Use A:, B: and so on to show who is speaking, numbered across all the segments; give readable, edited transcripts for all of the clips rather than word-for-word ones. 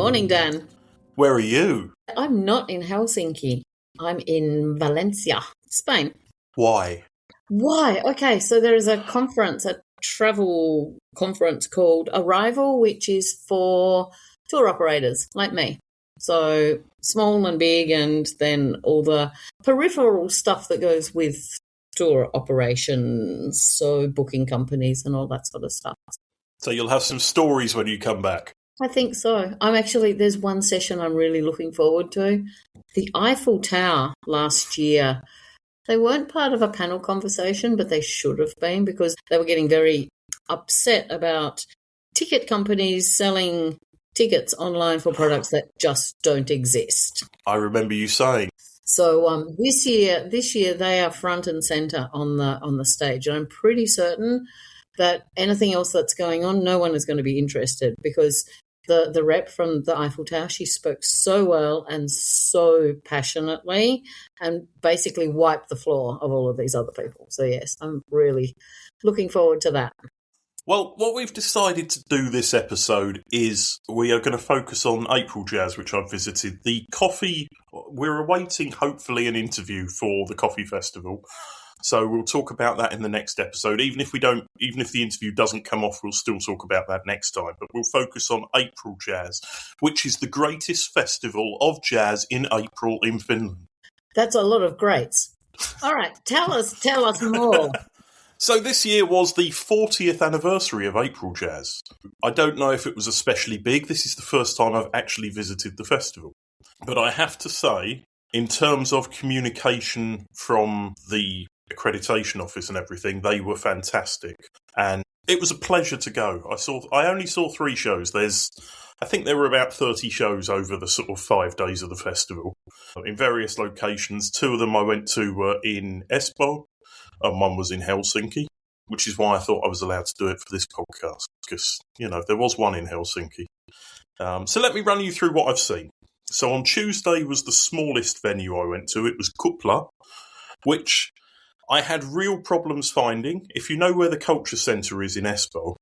A: Morning, Dan.
B: Where are you?
A: I'm not in Helsinki. I'm in Valencia, Spain.
B: Why?
A: Why? Okay, so there is a conference, a travel conference called Arrival, which is for tour operators like me. So small and big, and then all the peripheral stuff that goes with tour operations, so booking companies and all that sort of stuff.
B: So you'll have some stories when you come back.
A: I think so. There's one session I'm really looking forward to. The Eiffel Tower last year, they weren't part of a panel conversation, but they should have been, because they were getting very upset about ticket companies selling tickets online for products that just don't exist.
B: I remember you saying.
A: So this year they are front and center on the stage, and I'm pretty certain that anything else that's going on, no one is going to be interested, because the rep from the Eiffel Tower, she spoke so well and so passionately and basically wiped the floor of all of these other people. So, yes, I'm really looking forward to that.
B: Well, what we've decided to do this episode is we are going to focus on April Jazz, which I've visited. The coffee, we're awaiting hopefully an interview for the coffee festival. So we'll talk about that in the next episode. Even if the interview doesn't come off, we'll still talk about that next time. But we'll focus on April Jazz, which is the greatest festival of jazz in April in Finland.
A: That's a lot of greats. All right, tell us more.
B: So this year was the 40th anniversary of April Jazz. I don't know if it was especially big. This is the first time I've actually visited the festival. But I have to say, in terms of communication from the accreditation office and everything, they were fantastic, and it was a pleasure to go. I only saw 3 shows. I think there were about 30 shows over the sort of 5 days of the festival in various locations. 2 of them I went to were in Espoo, and 1 was in Helsinki, which is why I thought I was allowed to do it for this podcast, because there was 1 in Helsinki. So let me run you through what I've seen. So on Tuesday was the smallest venue I went to. It was Kupla, which I had real problems finding. If you know where the culture centre is in Espoo,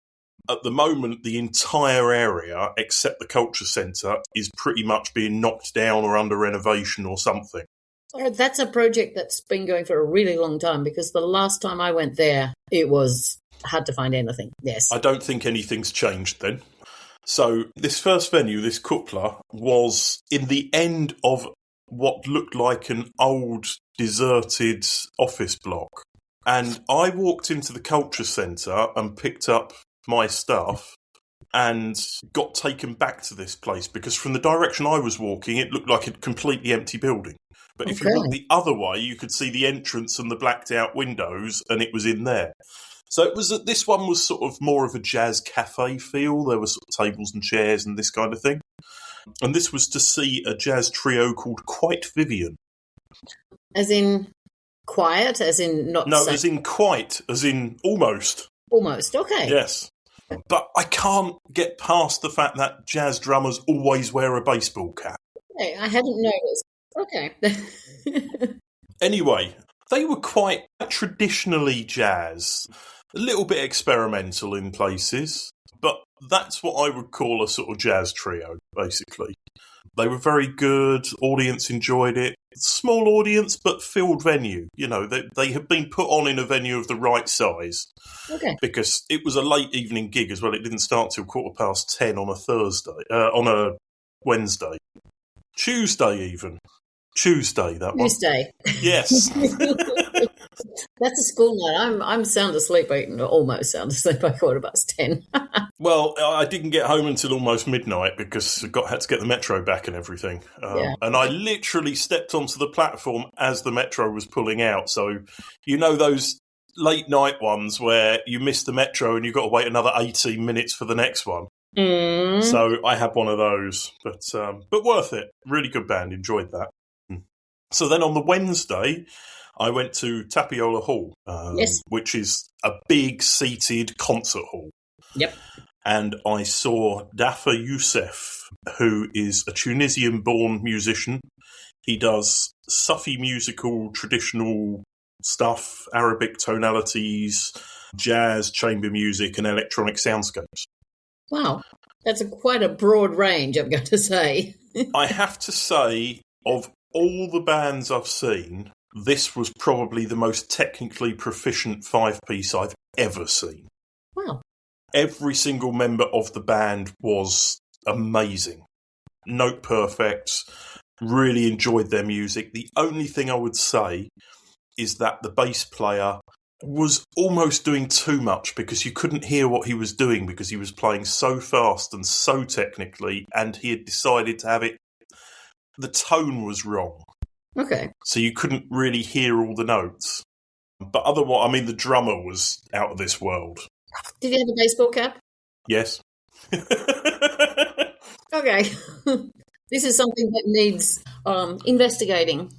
B: at the moment the entire area except the culture centre is pretty much being knocked down or under renovation or something.
A: That's a project that's been going for a really long time, because the last time I went there, it was hard to find anything. Yes.
B: I don't think anything's changed then. So this first venue, this Kupla, was in the end of what looked like an old, deserted office block. And I walked into the culture centre and picked up my stuff and got taken back to this place, because from the direction I was walking, it looked like a completely empty building. But if you walk the other way, you could see the entrance and the blacked out windows, and it was in there. So this one was sort of more of a jazz cafe feel. There were sort of tables and chairs and this kind of thing. And this was to see a jazz trio called Quite Vivian.
A: As in quiet, as in not...
B: No, as in quite, as in almost.
A: Almost, okay.
B: Yes. But I can't get past the fact that jazz drummers always wear a baseball cap.
A: Okay, I hadn't noticed. Okay.
B: Anyway, they were quite traditionally jazz, a little bit experimental in places, but that's what I would call a sort of jazz trio, basically. They were very good, audience enjoyed it. Small audience, but filled venue. They had been put on in a venue of the right size.
A: Okay.
B: Because it was a late evening gig as well. It didn't start till 10:15 on a Thursday, on a Wednesday. Tuesday, that one.
A: Tuesday.
B: Yes.
A: That's a school night. I'm sound asleep, almost sound asleep by 10:15.
B: Well, I didn't get home until almost midnight because I had to get the metro back and everything. And I literally stepped onto the platform as the metro was pulling out. So, those late night ones where you miss the metro and you've got to wait another 18 minutes for the next one.
A: Mm.
B: So I had one of those, but worth it. Really good band. Enjoyed that. So then on the Wednesday, I went to Tapiola Hall, which is a big seated concert hall.
A: Yep.
B: And I saw Dafa Youssef, who is a Tunisian-born musician. He does Sufi musical, traditional stuff, Arabic tonalities, jazz, chamber music, and electronic soundscapes.
A: Wow. That's quite a broad range, I'm going to say.
B: I have to say, of all the bands I've seen, this was probably the most technically proficient 5-piece I've ever seen.
A: Wow.
B: Every single member of the band was amazing. Note perfect. Really enjoyed their music. The only thing I would say is that the bass player was almost doing too much because you couldn't hear what he was doing because he was playing so fast and so technically, and he had decided to have it. The tone was wrong.
A: Okay.
B: So you couldn't really hear all the notes. But otherwise, I mean, the drummer was out of this world.
A: Did he have a baseball cap?
B: Yes.
A: Okay. This is something that needs investigating.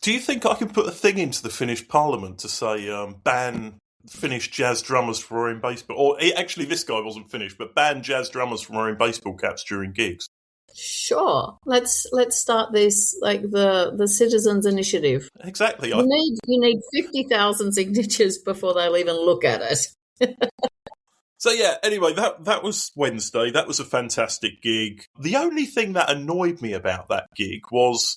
B: Do you think I can put a thing into the Finnish parliament to say ban Finnish jazz drummers from wearing baseball? Or actually, this guy wasn't Finnish, but ban jazz drummers from wearing baseball caps during gigs?
A: Sure. Let's start this like the citizens' initiative.
B: Exactly.
A: You need 50,000 signatures before they'll even look at it.
B: So yeah, anyway, that was Wednesday. That was a fantastic gig. The only thing that annoyed me about that gig was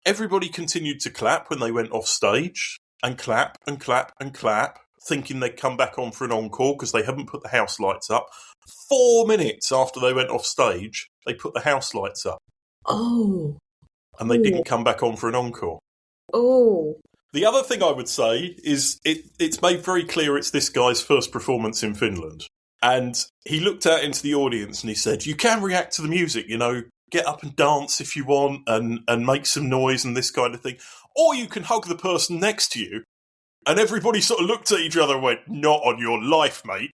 B: everybody continued to clap when they went off stage, and clap and clap and clap, thinking they'd come back on for an encore because they hadn't put the house lights up. 4 minutes after they went off stage, they put the house lights up.
A: Oh.
B: And they didn't come back on for an encore.
A: Oh.
B: The other thing I would say is it's made very clear it's this guy's first performance in Finland. And he looked out into the audience and he said, you can react to the music, get up and dance if you want and make some noise and this kind of thing. Or you can hug the person next to you. And everybody sort of looked at each other and went, not on your life, mate.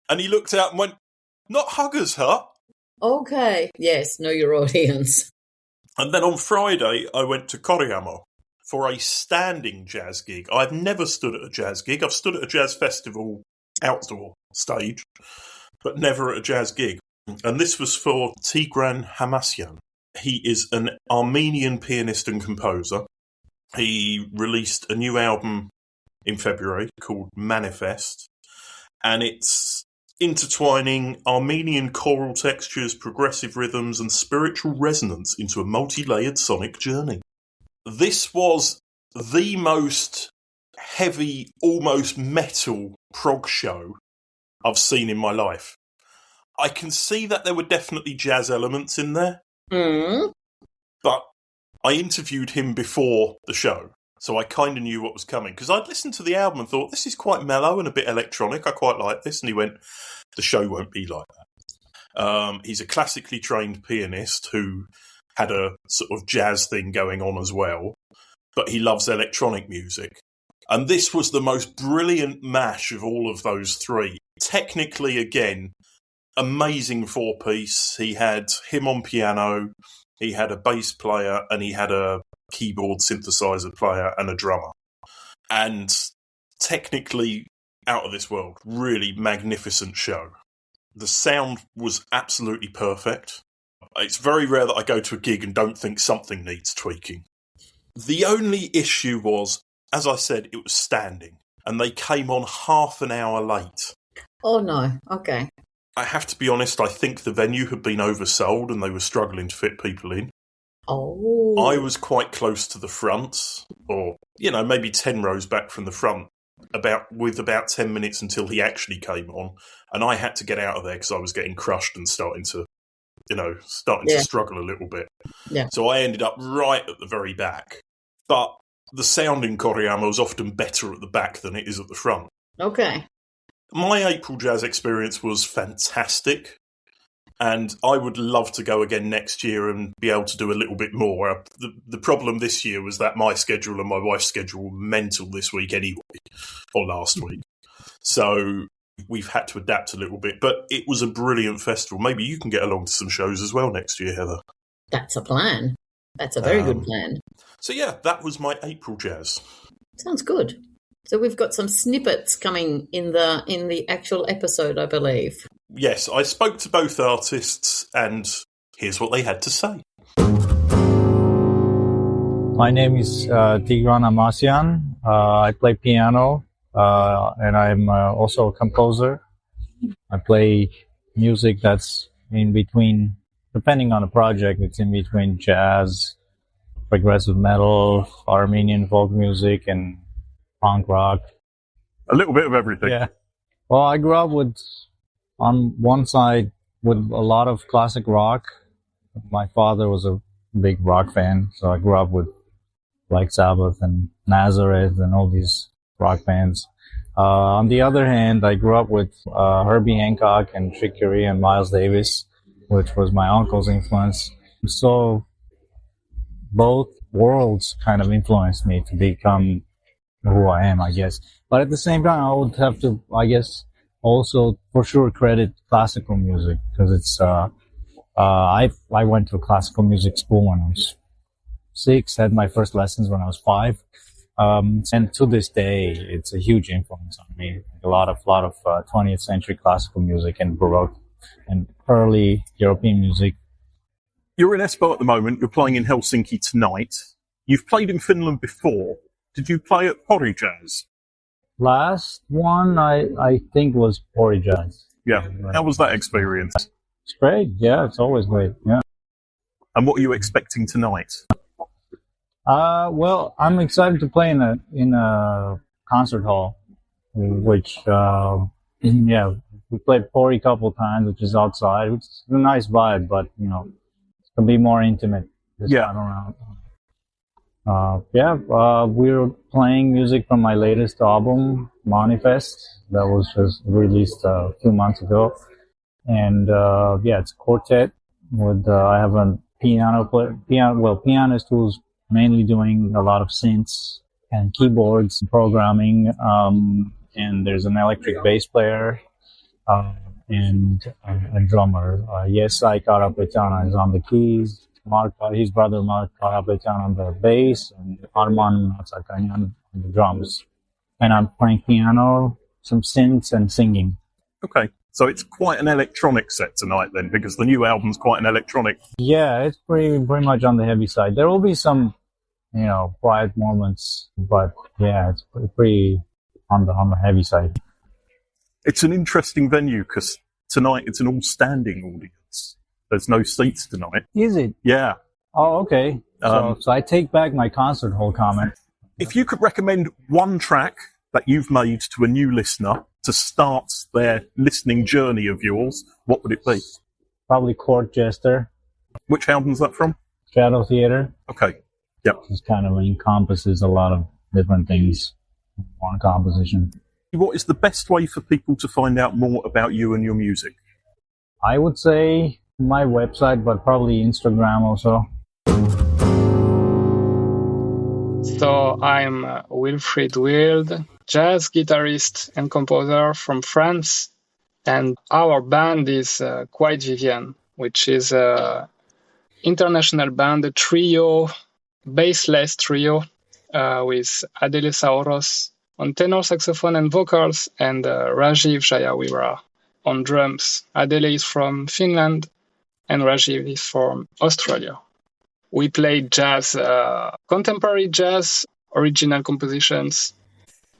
B: And he looked out and went, not huggers, huh?
A: Okay. Yes, know your audience.
B: And then on Friday, I went to Korjaamo for a standing jazz gig. I've never stood at a jazz gig. I've stood at a jazz festival outdoor stage, but never at a jazz gig. And this was for Tigran Hamasyan. He is an Armenian pianist and composer. He released a new album in February called Manifest, and it's intertwining Armenian choral textures, progressive rhythms, and spiritual resonance into a multi-layered sonic journey. This was the most heavy, almost metal prog show I've seen in my life. I can see that there were definitely jazz elements in there, but I interviewed him before the show, so I kind of knew what was coming, because I'd listened to the album and thought, this is quite mellow and a bit electronic, I quite like this, and he went, the show won't be like that. He's a classically trained pianist who had a sort of jazz thing going on as well, but he loves electronic music. And this was the most brilliant mash of all of those three. Technically, again, amazing 4-piece. He had him on piano, he had a bass player, and he had a keyboard synthesizer player and a drummer. And technically out of this world. Really magnificent show. The sound was absolutely perfect. It's very rare that I go to a gig and don't think something needs tweaking. The only issue was, as I said, it was standing, and they came on half an hour late.
A: Oh no, okay.
B: I have to be honest, I think the venue had been oversold and they were struggling to fit people in.
A: Oh.
B: I was quite close to the front, or, maybe 10 rows back from the front, with about 10 minutes until he actually came on, and I had to get out of there because I was getting crushed and starting to struggle a little bit.
A: Yeah.
B: So I ended up right at the very back. But the sound in Korjaamo is often better at the back than it is at the front.
A: Okay.
B: My April Jazz experience was fantastic, and I would love to go again next year and be able to do a little bit more. The problem this year was that my schedule and my wife's schedule were mental this week anyway, or last week. So we've had to adapt a little bit, but it was a brilliant festival. Maybe you can get along to some shows as well next year, Heather.
A: That's a plan. That's a very good plan.
B: So yeah, that was my April Jazz.
A: Sounds good. So we've got some snippets coming in the actual episode, I believe.
B: Yes, I spoke to both artists, and here's what they had to say.
C: My name is Tigran Hamasyan. I play piano, and I'm also a composer. I play music that's in between, depending on the project, it's in between jazz, progressive metal, Armenian folk music, and punk rock.
B: A little bit of everything.
C: Yeah. Well, I grew up on one side, with a lot of classic rock. My father was a big rock fan, so I grew up with Black Sabbath and Nazareth and all these rock bands. On the other hand, I grew up with Herbie Hancock and Chick Corea and Miles Davis, which was my uncle's influence. So both worlds kind of influenced me to become who I am, I guess. But at the same time, I would have to, I guess, also for sure credit classical music, because it's I went to classical music school when I was 6, had my first lessons when I was 5, and to this day it's a huge influence on me. A lot of 20th century classical music and Baroque and early European music.
B: You're in Espoo at the moment. You're playing in Helsinki tonight. You've played in Finland before. Did you play at Pori Jazz?
C: Last one I think was Pori Jazz.
B: Yeah. How was that experience?
C: It's great. Yeah, it's always great. Yeah.
B: And what are you expecting tonight?
C: Well, I'm excited to play in a concert hall, which we played Pori a couple times, which is outside, which is a nice vibe, but it's gonna be more intimate this time around. We're playing music from my latest album, Manifest, that was just released a few months ago. And it's a quartet with I have a pianist who's mainly doing a lot of synths and keyboards and programming. And there's an electric bass player and a drummer. Yesai Karapetana is on the keys. His brother Mark Karapetyan on the bass, and Arman Matsakanyan on the drums. And I'm playing piano, some synths, and singing.
B: Okay, so it's quite an electronic set tonight then, because the new album's quite an electronic.
C: Yeah, it's pretty much on the heavy side. There will be some, quiet moments, but yeah, it's pretty on the heavy side.
B: It's an interesting venue because tonight it's an all-standing audience. There's no seats tonight.
C: Is it?
B: Yeah.
C: Oh, okay. So I take back my concert hall comment.
B: If you could recommend one track that you've made to a new listener to start their listening journey of yours, what would it be?
C: Probably Court Jester.
B: Which album's that from?
C: Shadow Theater.
B: Okay. Yep.
C: It kind of encompasses a lot of different things in one composition.
B: What is the best way for people to find out more about you and your music?
C: I would say my website, but probably Instagram also.
D: So I'm Wilfried Wilde, jazz guitarist and composer from France. And our band is Quite Vivian, which is an international band, a trio, bassless trio, with Adele Sauros on tenor saxophone and vocals, and Rajiv Jayawira on drums. Adele is from Finland, and Rajiv is from Australia. We play jazz, contemporary jazz, original compositions.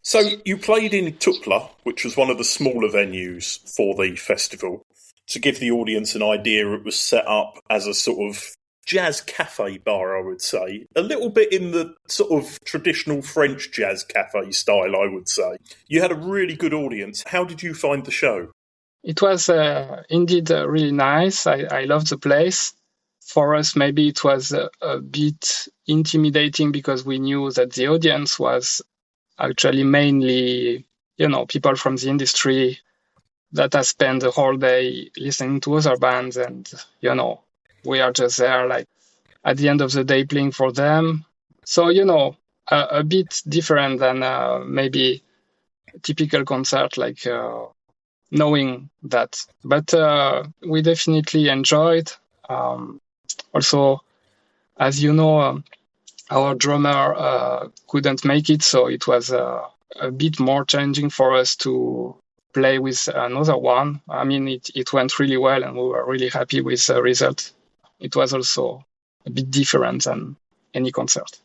B: So you played in Tukla, which was one of the smaller venues for the festival. To give the audience an idea, it was set up as a sort of jazz cafe bar, I would say. A little bit in the sort of traditional French jazz cafe style, I would say. You had a really good audience. How did you find the show?
D: It was indeed really nice. I loved the place. For us, maybe it was a bit intimidating because we knew that the audience was actually mainly, people from the industry that has spent the whole day listening to other bands. And, we are just there, like, at the end of the day playing for them. So, a bit different than maybe a typical concert, like knowing that. But we definitely enjoyed. Also, as you know, our drummer couldn't make it, so it was a bit more challenging for us to play with another one. I mean, it went really well, and we were really happy with the result. It was also a bit different than any concert.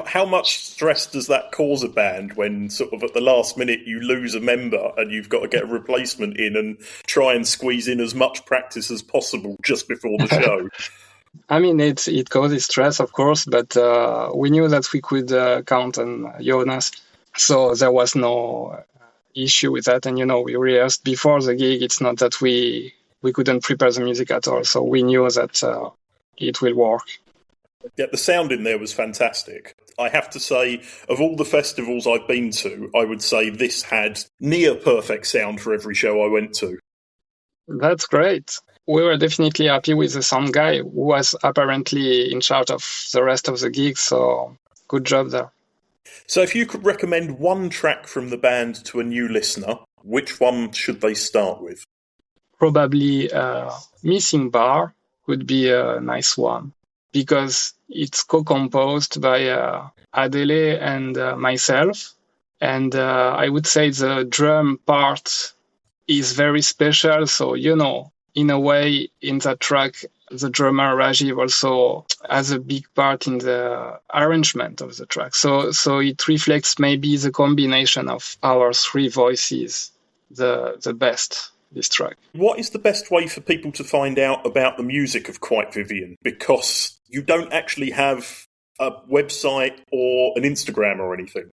B: How much stress does that cause a band when sort of at the last minute you lose a member and you've got to get a replacement in and try and squeeze in as much practice as possible just before the show?
D: I mean, it causes stress, of course, but we knew that we could count on Jonas, so there was no issue with that. And, we rehearsed before the gig. It's not that we couldn't prepare the music at all, so we knew that it will work.
B: Yeah, the sound in there was fantastic. I have to say, of all the festivals I've been to, I would say this had near perfect sound for every show I went to.
D: That's great. We were definitely happy with the sound guy, who was apparently in charge of the rest of the gigs, so good job there.
B: So if you could recommend one track from the band to a new listener, which one should they start with?
D: Probably Missing Bar would be a nice one, because it's co-composed by Adele and myself. And I would say the drum part is very special. So, in a way, in that track, the drummer Rajiv also has a big part in the arrangement of the track. So it reflects maybe the combination of our three voices, the best, this track.
B: What is the best way for people to find out about the music of Quite Vivian? Because you don't actually have a website or an Instagram or anything.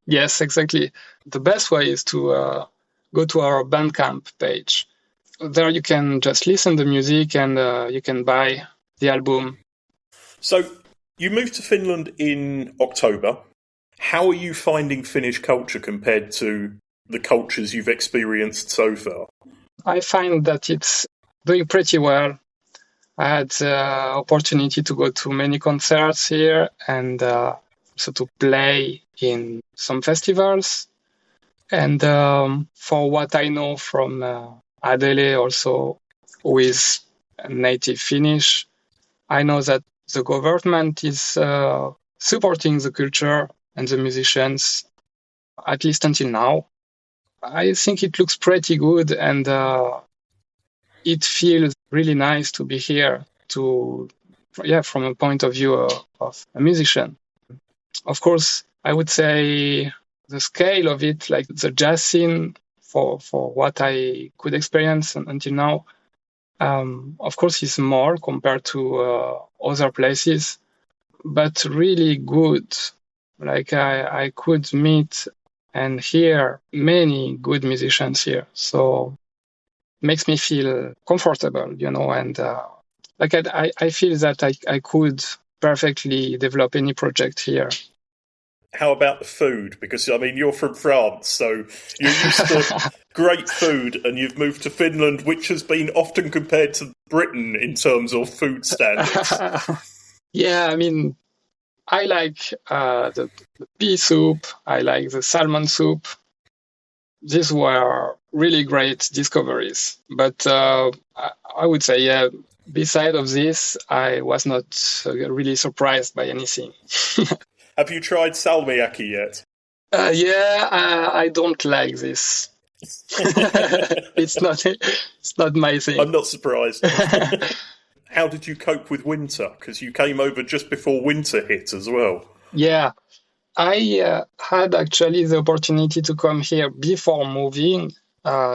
D: Yes, exactly. The best way is to go to our Bandcamp page. There you can just listen to music and you can buy the album.
B: So you moved to Finland in October. How are you finding Finnish culture compared to the cultures you've experienced so far?
D: I find that it's doing pretty well. I had the opportunity to go to many concerts here and also to play in some festivals. And for what I know from Adele, also with native Finnish, I know that the government is supporting the culture and the musicians, at least until now. I think it looks pretty good, and it feels really nice to be here from a point of view of a musician. Of course, I would say the scale of it, like the jazz scene, for what I could experience until now, of course, is more compared to other places, but really good. Like I could meet and hear many good musicians here. So it makes me feel comfortable, and I feel that I could perfectly develop any project here.
B: How about the food? Because, you're from France, so you're used to great food, and you've moved to Finland, which has been often compared to Britain in terms of food standards.
D: Yeah, I like the pea soup. I like the salmon soup. These were really great discoveries. But I would say, beside of this, I was not really surprised by anything.
B: Have you tried salmiakki yet?
D: I don't like this. It's not my thing.
B: I'm not surprised. How did you cope with winter? Because you came over just before winter hit as well.
D: Yeah, I had actually the opportunity to come here before moving,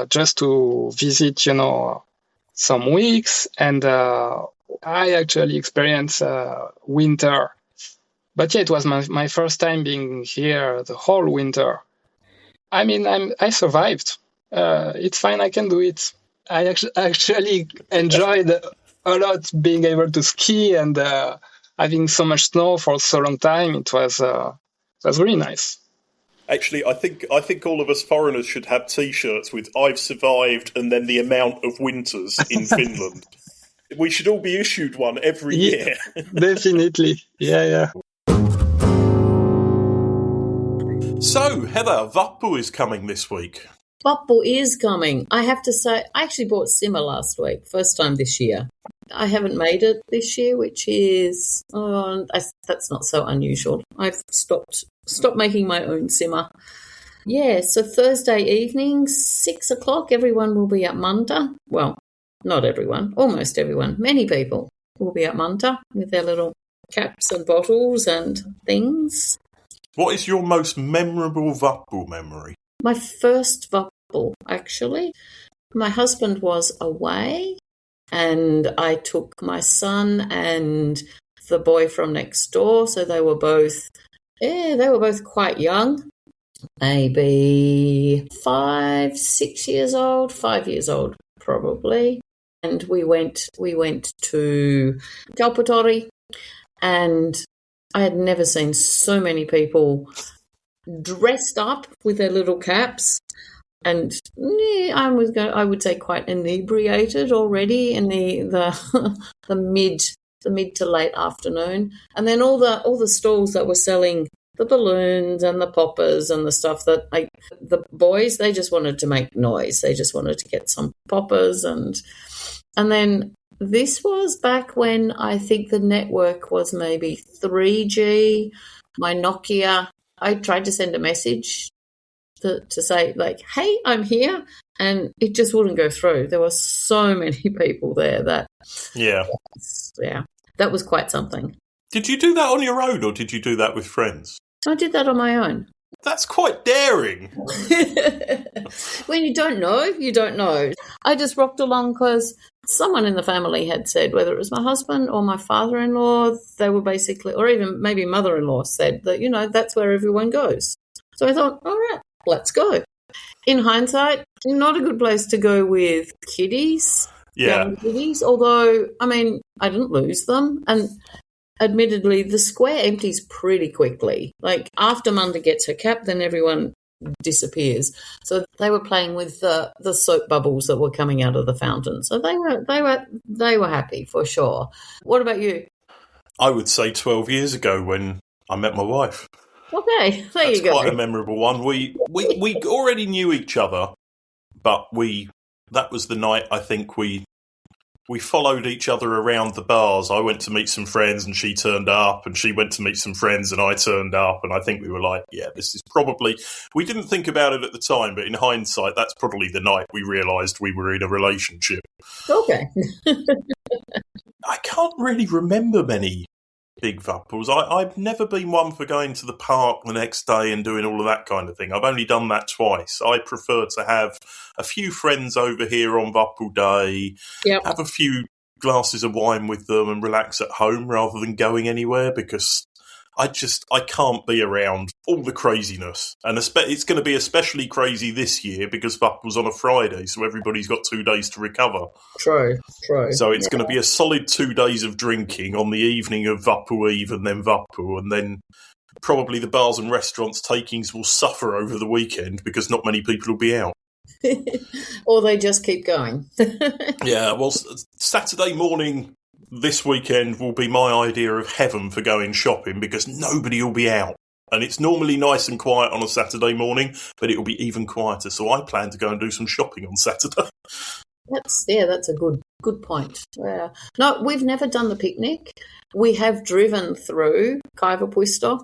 D: just to visit, some weeks, and I actually experienced winter. But yeah, it was my first time being here the whole winter. I survived. It's fine. I can do it. I actually enjoyed a lot being able to ski and having so much snow for so long time. It was really nice.
B: Actually, I think all of us foreigners should have T-shirts with "I've survived" and then the amount of winters in Finland. We should all be issued one every year.
D: Definitely. Yeah.
B: So, Heather, Vappu is coming this week.
A: Vappu is coming. I have to say, I actually bought simmer last week, first time this year. I haven't made it this year, which is, that's not so unusual. I've stopped making my own simmer. Yeah, so Thursday evening, 6:00, everyone will be at Manta. Well, not everyone, almost everyone. Many people will be at Manta with their little caps and bottles and things.
B: What is your most memorable Vappu memory?
A: My first Vappu, actually. My husband was away, and I took my son and the boy from next door, so they were both quite young, maybe 5 years old probably. And we went to Kaupatori, and I had never seen so many people dressed up with their little caps, and I would say quite inebriated already in the the mid to late afternoon. And then all the stalls that were selling the balloons and the poppers and the stuff that the boys, they just wanted to make noise. They just wanted to get some poppers, and then this was back when I think the network was maybe 3G. My Nokia, I tried to send a message to say, like, hey, I'm here, and it just wouldn't go through. There were so many people there that that was quite something.
B: Did you do that on your own, or did you do that with friends?
A: I did that on my own.
B: That's quite daring.
A: When you don't know, you don't know. I just rocked along because someone in the family had said, whether it was my husband or my father-in-law, they were basically, or even maybe mother-in-law said that, that's where everyone goes. So I thought, all right, let's go. In hindsight, not a good place to go with kiddies, young kiddies, although, I didn't lose them. And admittedly, the square empties pretty quickly. Like, after Munda gets her cap, then everyone disappears. So they were playing with the soap bubbles that were coming out of the fountain. So they were happy for sure. What about you?
B: I would say 12 years ago when I met my wife.
A: Okay, there you go.
B: That's quite a memorable one. We already knew each other, but that was the night I think we followed each other around the bars. I went to meet some friends and she turned up, and she went to meet some friends and I turned up, and I think we were like, yeah, this is probably... We didn't think about it at the time, but in hindsight, that's probably the night we realised we were in a relationship.
A: Okay.
B: I can't really remember many big Vappus. I've never been one for going to the park the next day and doing all of that kind of thing. I've only done that twice. I prefer to have a few friends over here on Vappu Day, have a few glasses of wine with them and relax at home rather than going anywhere, because I can't be around all the craziness. And it's going to be especially crazy this year because Vappu's on a Friday, so everybody's got 2 days to recover.
A: True.
B: So it's going to be a solid 2 days of drinking on the evening of Vappu Eve and then Vappu, and then probably the bars and restaurants takings will suffer over the weekend because not many people will be out.
A: Or they just keep going.
B: Yeah, well, Saturday morning this weekend will be my idea of heaven for going shopping because nobody will be out. And it's normally nice and quiet on a Saturday morning, but it will be even quieter. So I plan to go and do some shopping on Saturday.
A: That's a good point. Yeah. No, we've never done the picnic. We have driven through Kaivapuisto.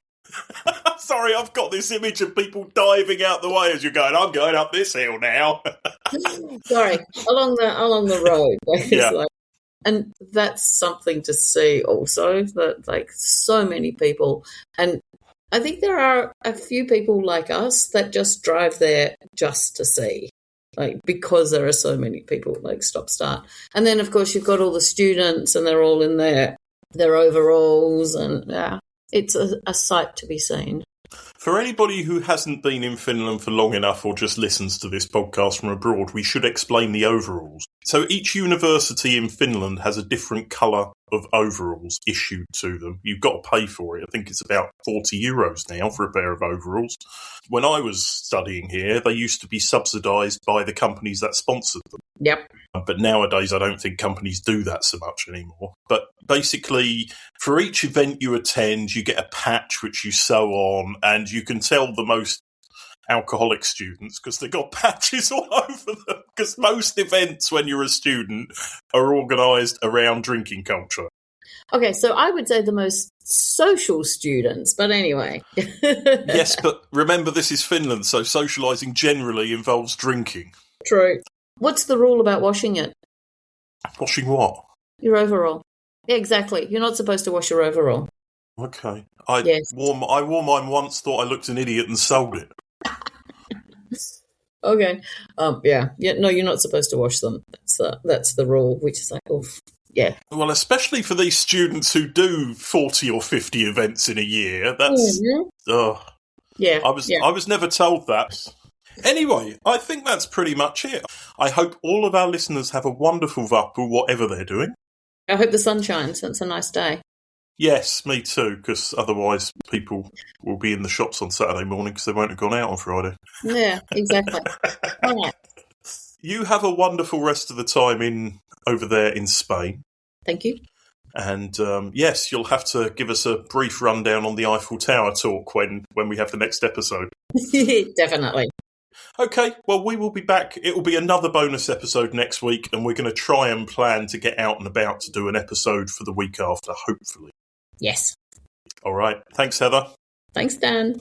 B: Sorry, I've got this image of people diving out the way as you're going, I'm going up this hill now.
A: Sorry, along the road.
B: Yeah.
A: And that's something to see also, that like so many people. And I think there are a few people like us that just drive there just to see, like, because there are so many people, like, stop-start. And then, of course, you've got all the students and they're all in their overalls, and it's a sight to be seen.
B: For anybody who hasn't been in Finland for long enough or just listens to this podcast from abroad, we should explain the overalls. So each university in Finland has a different colour of overalls issued to them. You've got to pay for it. I think it's about €40 now for a pair of overalls. When I was studying here, they used to be subsidised by the companies that sponsored them.
A: Yep.
B: But nowadays, I don't think companies do that so much anymore. But basically, for each event you attend, you get a patch which you sew on, and you can tell the most alcoholic students because they've got patches all over them. Because most events, when you're a student, are organised around drinking culture.
A: Okay, so I would say the most social students, but anyway.
B: Yes, but remember, this is Finland, so socialising generally involves drinking.
A: True. What's the rule about washing it?
B: Washing what?
A: Your overall. Exactly. You're not supposed to wash your overall.
B: Okay.
A: Yes.
B: I wore mine once, thought I looked an idiot and sold it.
A: Okay. Yeah. No, you're not supposed to wash them. That's the rule, which is like, oof. Yeah.
B: Well, especially for these students who do 40 or 50 events in a year, that's...
A: Yeah.
B: I was never told that. Anyway, I think that's pretty much it. I hope all of our listeners have a wonderful Vappu, whatever they're doing.
A: I hope the sun shines. It's a nice day.
B: Yes, me too, because otherwise people will be in the shops on Saturday morning because they won't have gone out on Friday.
A: Yeah, exactly. All right.
B: You have a wonderful rest of the time over there in Spain.
A: Thank you.
B: And yes, you'll have to give us a brief rundown on the Eiffel Tower talk when we have the next episode.
A: Definitely.
B: Okay, well, we will be back. It will be another bonus episode next week, and we're going to try and plan to get out and about to do an episode for the week after, hopefully.
A: Yes.
B: All right. Thanks, Heather.
A: Thanks, Dan.